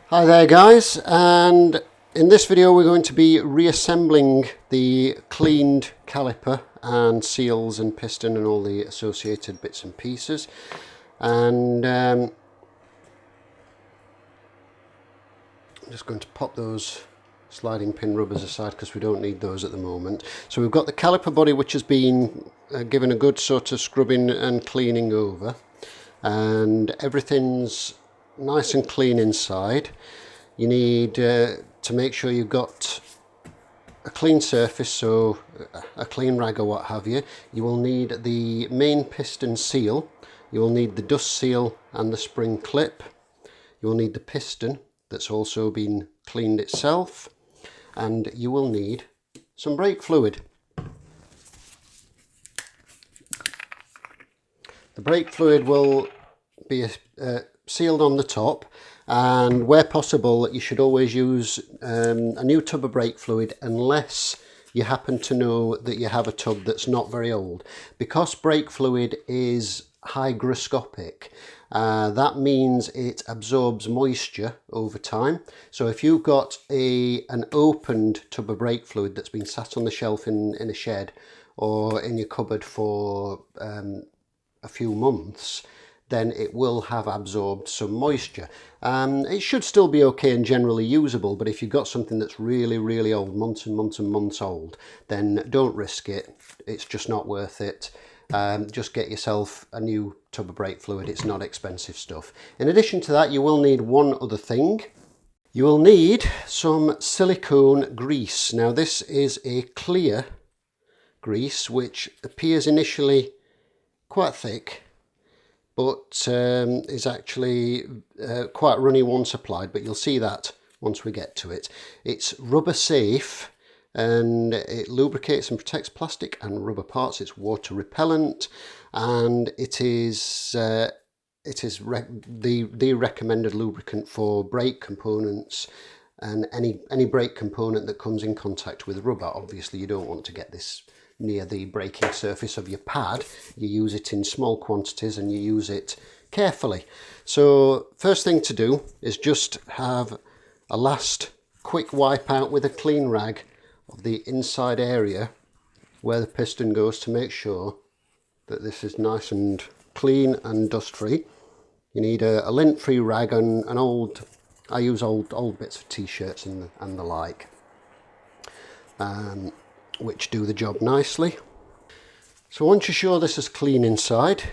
Hi there guys, and in this video we're going to be reassembling the cleaned caliper and seals and piston and all the associated bits and pieces. And I'm just going to pop those sliding pin rubbers aside because we don't need those at the moment. So we've got the caliper body, which has been given a good sort of scrubbing and cleaning over, and everything's nice and clean inside. You need to make sure you've got a clean surface, so a clean rag or what have you. You will need the main piston seal, you will need the dust seal and the spring clip, you will need the piston that's also been cleaned itself, and you will need some brake fluid. The brake fluid will be sealed on the top, and where possible you should always use a new tub of brake fluid unless you happen to know that you have a tub that's not very old. Because brake fluid is hygroscopic, that means it absorbs moisture over time. So if you've got an opened tub of brake fluid that's been sat on the shelf in a shed or in your cupboard for a few months, then it will have absorbed some moisture. It should still be okay and generally usable, but if you've got something that's really old, months and months and months old, then don't risk it. It's just not worth it. Just get yourself a new tub of brake fluid. It's not expensive stuff. In addition to that, you will need one other thing. You will need some silicone grease. Now this is a clear grease which appears initially quite thick, but is actually quite runny once applied, but you'll see that once we get to it. It's rubber safe, and it lubricates and protects plastic and rubber parts. It's water repellent, and it is the recommended lubricant for brake components and any brake component that comes in contact with rubber. Obviously you don't want to get this near the braking surface of your pad. You use it in small quantities and you use it carefully. So first thing to do is just have a last quick wipe out with a clean rag of the inside area where the piston goes, to make sure that this is nice and clean and dust free. You need a lint free rag and an old, I use old bits of t-shirts and the like, which do the job nicely. So once you're sure this is clean inside,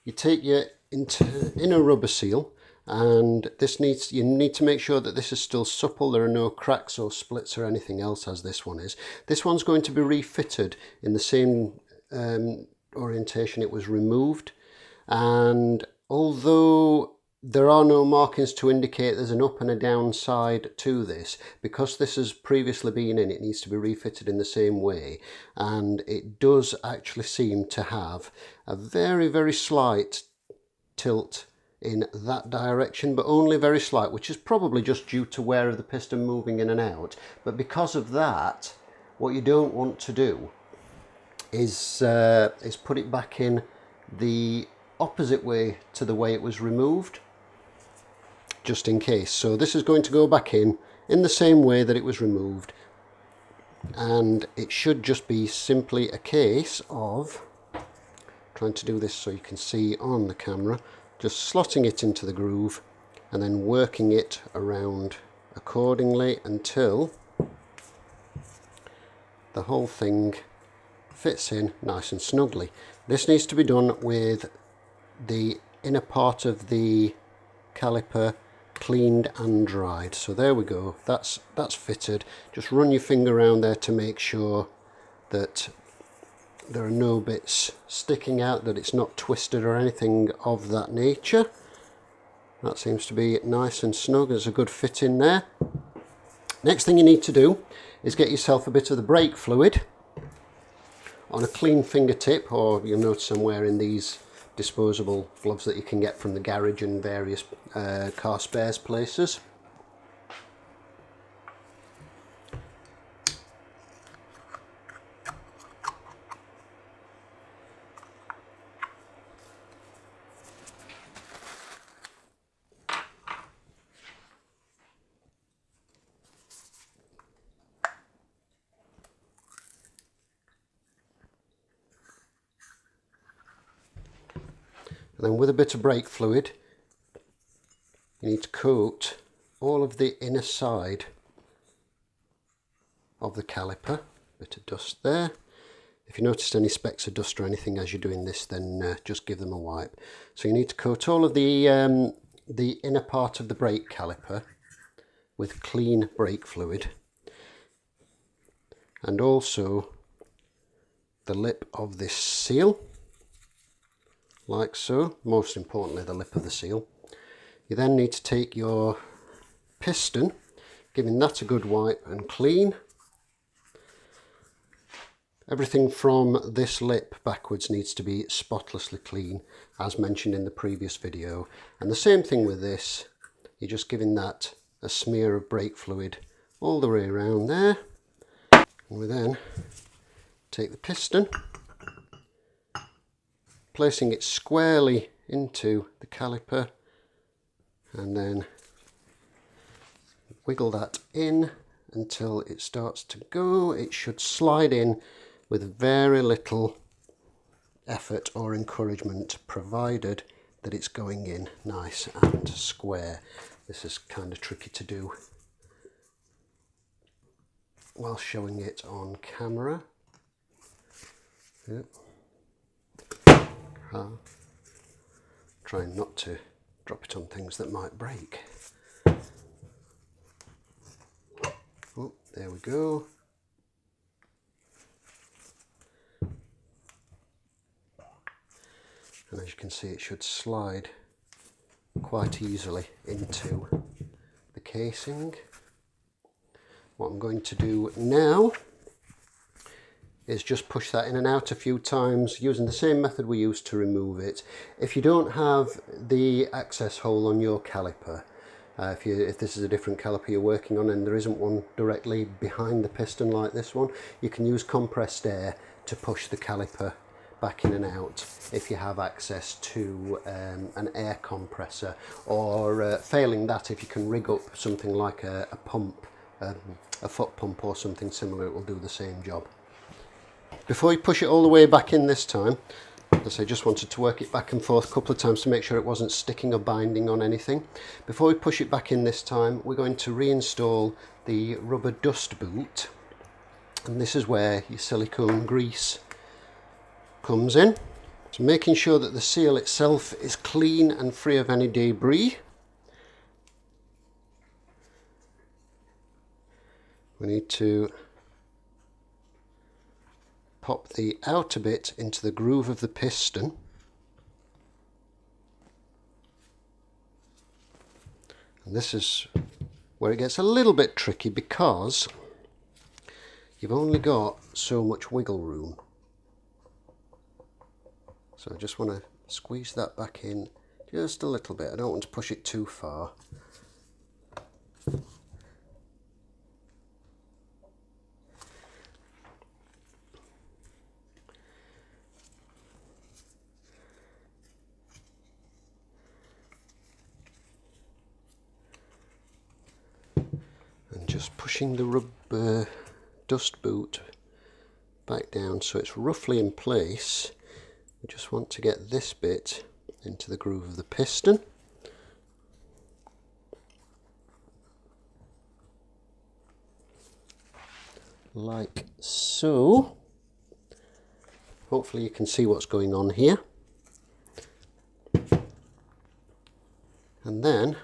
you take your inner rubber seal, and you need to make sure that this is still supple. There are no cracks or splits or anything else as this one is. This one's going to be refitted in the same orientation it was removed, and although there are no markings to indicate there's an up and a down side to this, because this has previously been in, it needs to be refitted in the same way, and it does actually seem to have a very slight tilt in that direction, but only very slight, which is probably just due to wear of the piston moving in and out. But because of that, what you don't want to do is put it back in the opposite way to the way it was removed, just in case. So this is going to go back in the same way that it was removed, and it should just be simply a case of trying to do this so you can see on the camera, just slotting it into the groove and then working it around accordingly until the whole thing fits in nice and snugly. This needs to be done with the inner part of the caliper cleaned and dried. So there we go, that's fitted. Just run your finger around there to make sure that there are no bits sticking out, that it's not twisted or anything of that nature. That seems to be nice and snug. There's a good fit in there. Next thing you need to do is get yourself a bit of the brake fluid on a clean fingertip, or you'll notice somewhere in these disposable gloves that you can get from the garage and various car spares places. And then with a bit of brake fluid, you need to coat all of the inner side of the caliper. Bit of dust there. If you noticed any specks of dust or anything as you're doing this, then just give them a wipe. So you need to coat all of the inner part of the brake caliper with clean brake fluid, and also the lip of this seal, like so. Most importantly, the lip of the seal. You then need to take your piston, giving that a good wipe and clean. Everything from this lip backwards needs to be spotlessly clean, as mentioned in the previous video. And the same thing with this, you're just giving that a smear of brake fluid all the way around there. And we then take the piston, placing it squarely into the caliper, and then wiggle that in until it starts to go. It should slide in with very little effort or encouragement, provided that it's going in nice and square. This is kind of tricky to do while showing it on camera. Yep. Trying not to drop it on things that might break. Oh, there we go. And as you can see, it should slide quite easily into the casing. What I'm going to do now is just push that in and out a few times using the same method we used to remove it. If you don't have the access hole on your caliper, if this is a different caliper you're working on and there isn't one directly behind the piston like this one, you can use compressed air to push the caliper back in and out if you have access to an air compressor, or failing that, if you can rig up something like a pump, a foot pump or something similar, it will do the same job. Before you push it all the way back in this time, as I just wanted to work it back and forth a couple of times to make sure it wasn't sticking or binding on anything. Before we push it back in this time, we're going to reinstall the rubber dust boot, and this is where your silicone grease comes in. So making sure that the seal itself is clean and free of any debris. We need to pop the outer bit into the groove of the piston. And this is where it gets a little bit tricky, because you've only got so much wiggle room. So I just want to squeeze that back in just a little bit. I don't want to push it too far. And just pushing the rubber dust boot back down so it's roughly in place. We just want to get this bit into the groove of the piston. Like so. Hopefully you can see what's going on here. And then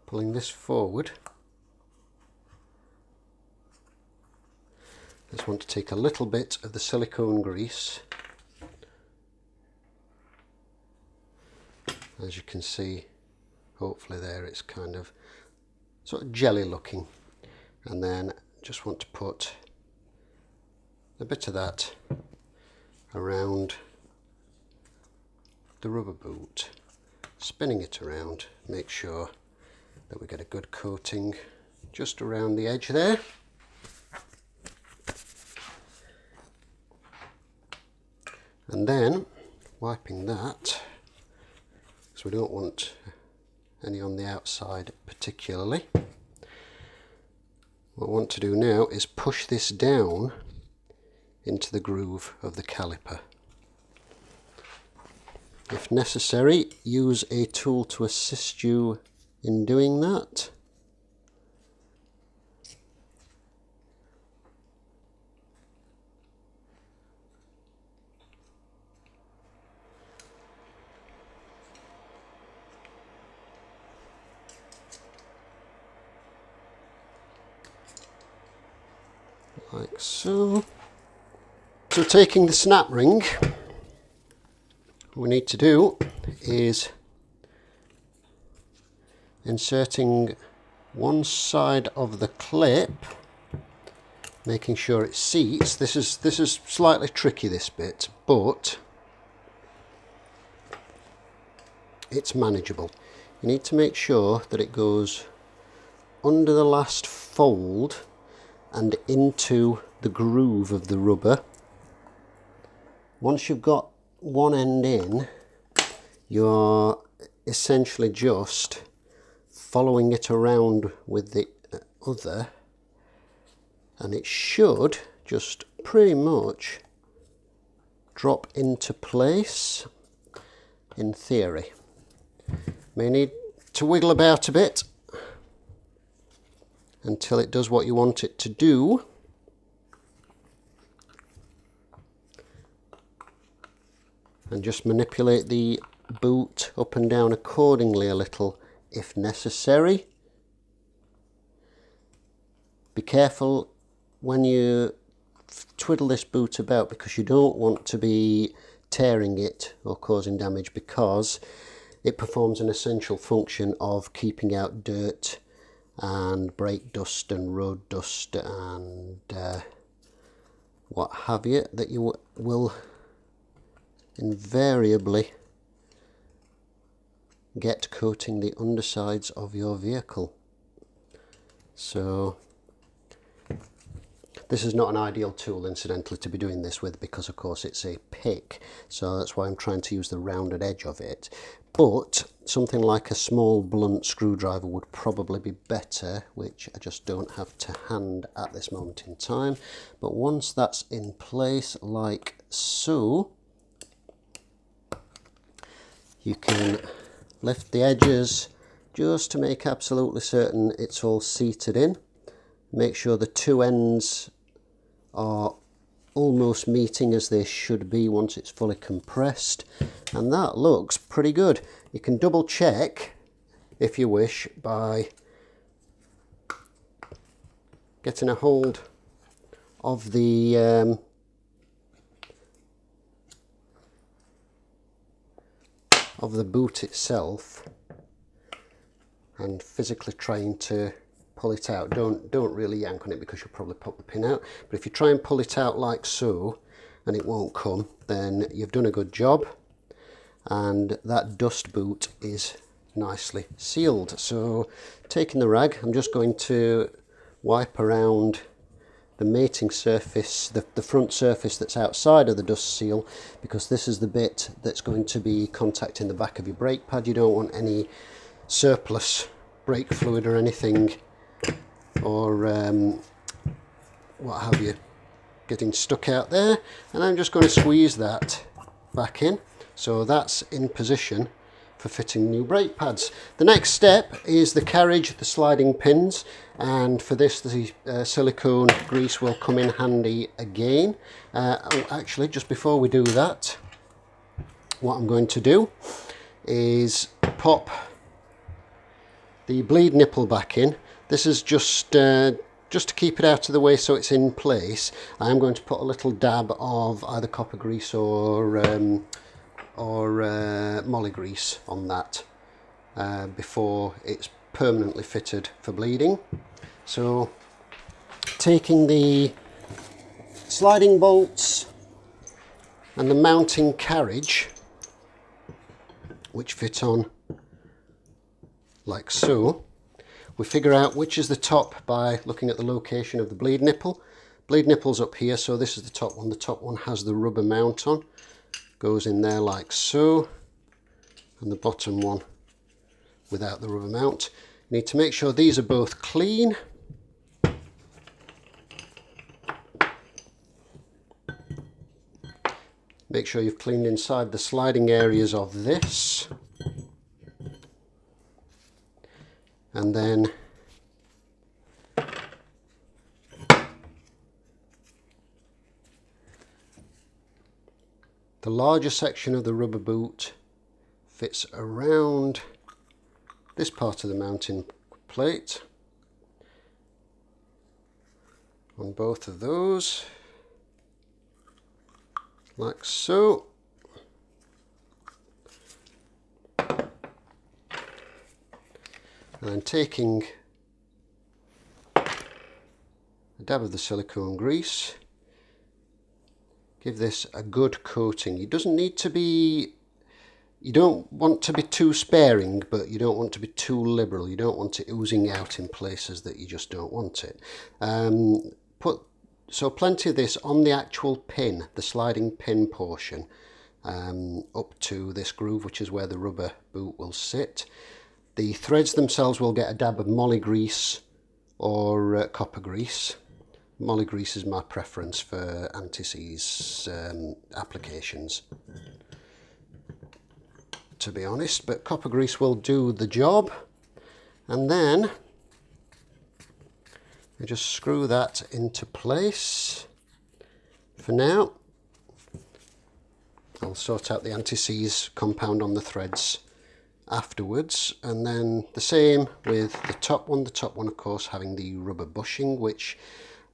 pulling this forward, I just want to take a little bit of the silicone grease. As you can see, hopefully there, it's kind of sort of jelly looking, and then just want to put a bit of that around the rubber boot, spinning it around, make sure that we get a good coating just around the edge there. And then wiping that, so we don't want any on the outside particularly. What I want to do now is push this down into the groove of the caliper. If necessary, use a tool to assist you in doing that. Like so. So taking the snap ring, what we need to do is inserting one side of the clip, making sure it seats. This is slightly tricky, this bit, but it's manageable. You need to make sure that it goes under the last fold and into the groove of the rubber. Once you've got one end in, you're essentially just following it around with the other, and it should just pretty much drop into place in theory. May need to wiggle about a bit until it does what you want it to do. And just manipulate the boot up and down accordingly a little if necessary. Be careful when you twiddle this boot about, because you don't want to be tearing it or causing damage, because it performs an essential function of keeping out dirt and brake dust and road dust and what have you, that you will invariably get coating the undersides of your vehicle. So this is not an ideal tool, incidentally, to be doing this with, because of course it's a pick, so that's why I'm trying to use the rounded edge of it. But something like a small blunt screwdriver would probably be better, which I just don't have to hand at this moment in time. But once that's in place like so, you can lift the edges just to make absolutely certain it's all seated in. Make sure the two ends are almost meeting as they should be once it's fully compressed, and that looks pretty good. You can double check if you wish by getting a hold of the boot itself and physically trying to pull it out. Don't really yank on it, because you'll probably pop the pin out, but if you try and pull it out like so and it won't come, then you've done a good job, and that dust boot is nicely sealed. So taking the rag, I'm just going to wipe around the mating surface, the front surface that's outside of the dust seal, because this is the bit that's going to be contacting the back of your brake pad. You don't want any surplus brake fluid or anything, or what have you, getting stuck out there. And I'm just going to squeeze that back in, so that's in position for fitting new brake pads. The next step is the carriage, the sliding pins, and for this the silicone grease will come in handy again. Actually, just before we do that, what I'm going to do is pop the bleed nipple back in. This is just to keep it out of the way so it's in place. I'm going to put a little dab of either copper grease or moly grease on that before it's permanently fitted for bleeding. So taking the sliding bolts and the mounting carriage, which fit on like so, we figure out which is the top by looking at the location of the bleed nipple. Bleed nipple's up here, so this is the top one. The top one has the rubber mount on, goes in there like so, and the bottom one without the rubber mount. You need to make sure these are both clean. Make sure you've cleaned inside the sliding areas of this. And then the larger section of the rubber boot fits around this part of the mounting plate on both of those, like so. And then taking a dab of the silicone grease, give this a good coating. It doesn't need to be, you don't want to be too sparing, but you don't want to be too liberal. You don't want it oozing out in places that you just don't want it. So plenty of this on the actual pin, the sliding pin portion, up to this groove, which is where the rubber boot will sit. The threads themselves will get a dab of moly grease or copper grease. Moly grease is my preference for anti-seize applications, to be honest, but copper grease will do the job. And then I just screw that into place for now. I'll sort out the anti-seize compound on the threads afterwards, and then the same with the top one of course having the rubber bushing, which,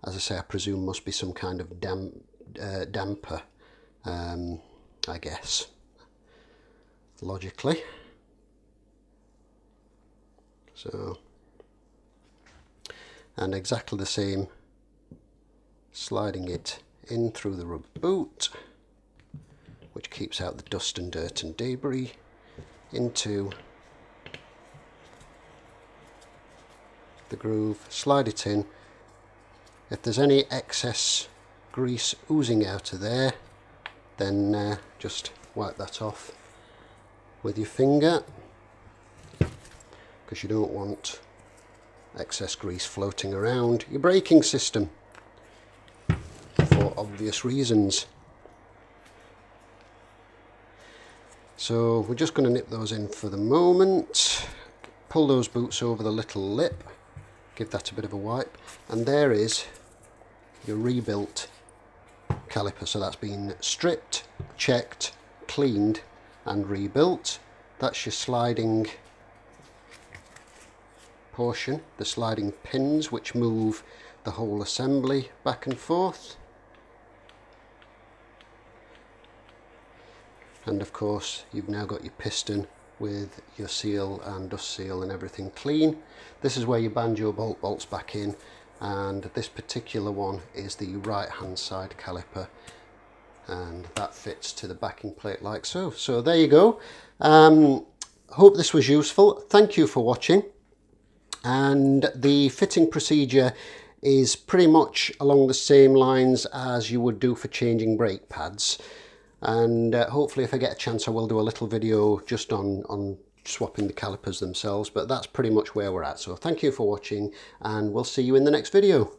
as I say, I presume must be some kind of damper, I guess, logically. So, and exactly the same, sliding it in through the rubber boot, which keeps out the dust and dirt and debris, into the groove, slide it in. If there's any excess grease oozing out of there, then just wipe that off with your finger, because you don't want excess grease floating around your braking system for obvious reasons. So we're just going to nip those in for the moment, pull those boots over the little lip, give that a bit of a wipe, and there is your rebuilt caliper. So that's been stripped, checked, cleaned and rebuilt. That's your sliding portion, the sliding pins which move the whole assembly back and forth. And of course you've now got your piston with your seal and dust seal and everything clean. This is where your banjo bolt bolts back in, and this particular one is the right hand side caliper, and that fits to the backing plate like so. So there you go. Hope this was useful. Thank you for watching. And the fitting procedure is pretty much along the same lines as you would do for changing brake pads. And hopefully if I get a chance I will do a little video just on swapping the calipers themselves, but that's pretty much where we're at. So thank you for watching, and we'll see you in the next video.